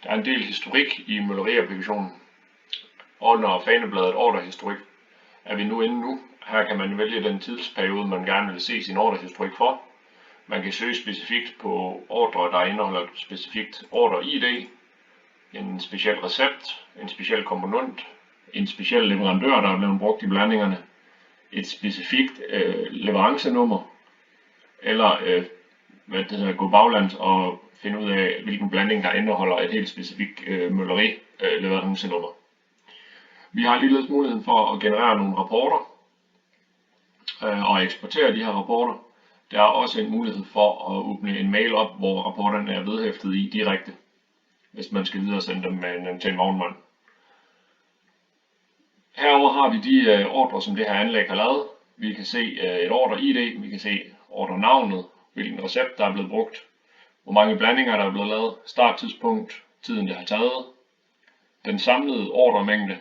Der er en del historik i mølleriapplikationen. Under fanebladet ordrehistorik er vi nu inde nu. Her kan man vælge den tidsperiode, man gerne vil se sin ordrehistorik for. Man kan søge specifikt på ordre, der indeholder et specifikt ordre-ID, en speciel recept, en speciel komponent, en speciel leverandør, der er blevet brugt i blandingerne, et specifikt leverancenummer, eller gå baglands og finde ud af, hvilken blanding, der indeholder et helt specifikt mølleri-leverancenummer. Vi har ligeledes muligheden for at generere nogle rapporter og eksportere de her rapporter. Der er også en mulighed for at åbne en mail op, hvor rapporterne er vedhæftet i direkte, hvis man skal videre sende dem til en vognmand. Herover har vi de ordre, som det her anlæg har lavet. Vi kan se et ordre-ID, vi kan se ordrenavnet, hvilken recept der er blevet brugt, hvor mange blandinger der er blevet lavet, starttidspunkt, tiden det har taget, den samlede ordremængde,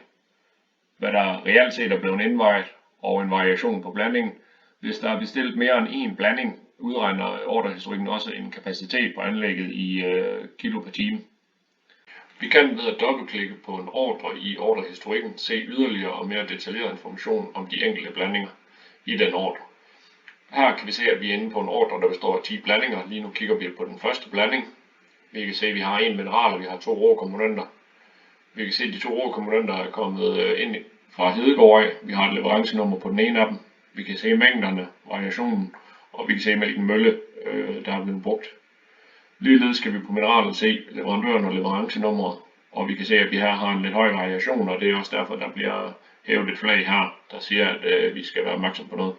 hvad der reelt set er blevet indvejet, og en variation på blandingen. Hvis der er bestilt mere end en blanding, udregner ordrehistorikken også en kapacitet på anlægget i kilo per time. Vi kan ved at dobbeltklikke på en ordre i ordrehistorikken se yderligere og mere detaljeret information om de enkelte blandinger i den ordre. Her kan vi se, at vi er inde på en ordre, der består af 10 blandinger. Lige nu kigger vi på den første blanding. Vi kan se, at vi har en mineral, og vi har 2 råkomponenter. Vi kan se, at de 2 råkomponenter er kommet ind fra Hedegaard af. Vi har et leverancenummer på den ene af dem. Vi kan se mængderne, variationen, og vi kan se, hvilken mølle, der er blevet brugt. Ligeledes skal vi på mineralet se leverandøren og leverancenummeret, og vi kan se, at vi her har en lidt høj variation, og det er også derfor, der bliver hævet et flag her, der siger, at vi skal være opmærksom på noget.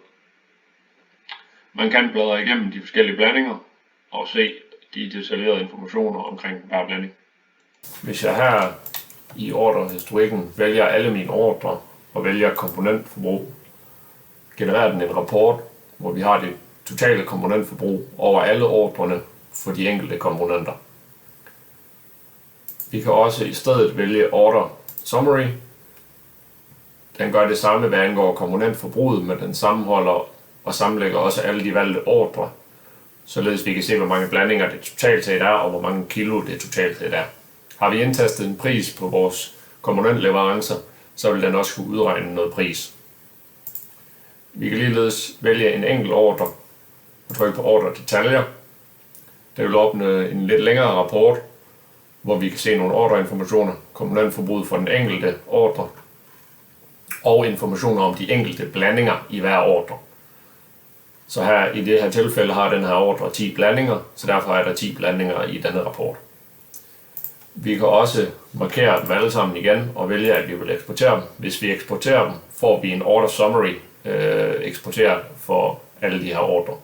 Man kan bladre igennem de forskellige blandinger og se de detaljerede informationer omkring hver blanding. Hvis jeg her i ordrehistorikken vælger alle mine ordrer og vælger komponentforbrug, genererer den en rapport, hvor vi har det totale komponentforbrug over alle ordrerne for de enkelte komponenter. Vi kan også i stedet vælge Order Summary. Den gør det samme, hvad angår komponentforbruget, men den sammenholder og sammenlægger også alle de valgte ordre, således vi kan se, hvor mange blandinger det totalt set er, og hvor mange kilo det totalt set er. Har vi indtastet en pris på vores komponentleverancer, så vil den også kunne udregne noget pris. Vi kan ligeledes vælge en enkelt ordre og trykke på ordre detaljer. Det vil åbne en lidt længere rapport, hvor vi kan se nogle ordreinformationer, komponentforbruget for den enkelte ordre, og informationer om de enkelte blandinger i hver ordre. Så her i det her tilfælde har den her ordre 10 blandinger, så derfor er der 10 blandinger i denne rapport. Vi kan også markere dem alle sammen igen og vælge, at vi vil eksportere dem. Hvis vi eksporterer dem, får vi en order summary eksporteret for alle de her ordre.